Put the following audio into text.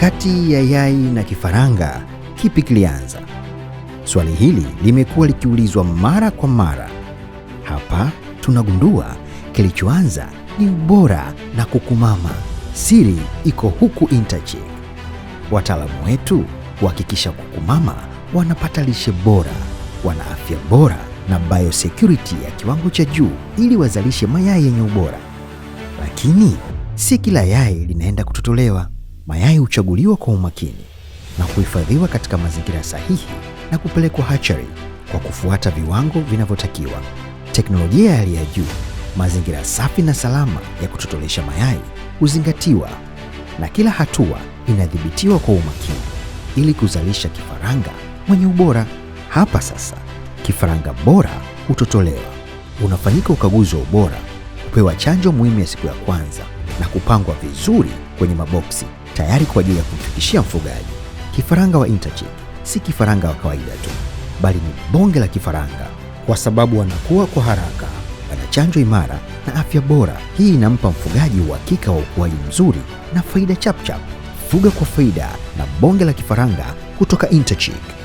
Kati ya yai na kifaranga, kipi kilianza? Swali hili limekuwa likiulizwa mara kwa mara. Hapa tunagundua kilichoanza ni ubora na kukumama. Siri iko huku Interchick. Wataalamu wetu huhakikisha kukumama wanapata lishe bora, wana afya bora na biosecurity ya kiwango cha juu ili wazalishe mayai yenye ubora. Lakini si kila yai linaenda kutotolewa. Mayai huchaguliwa kwa umakini na kuhifadhiwa katika mazingira sahihi na kupelekwa hatchery kwa kufuata viwango vinavyotakiwa. Teknolojia ya hali ya juu, mazingira safi na salama ya kutotolesha mayai huzingatiwa, na kila hatua inadhibitiwa kwa umakini ili kuzalisha kifaranga mwenye ubora. Hapa sasa, kifaranga bora hutotolewa, unafanyika ukaguzi wa ubora, kupewa chanjo muhimu ya siku ya kwanza na kupangwa vizuri kwenye maboksi tayari kwa ajili ya kumfikishia mfugaji. Kifaranga wa Interchick si kifaranga wa kawaida tu, bali ni bonge la kifaranga, kwa sababu wanakuwa kwa haraka, wana chanjo imara na afya bora. Hii inampa mfugaji uhakika wa ukuaji mzuri na faida chapchap. Fuga kwa faida na bonge la kifaranga kutoka Interchick.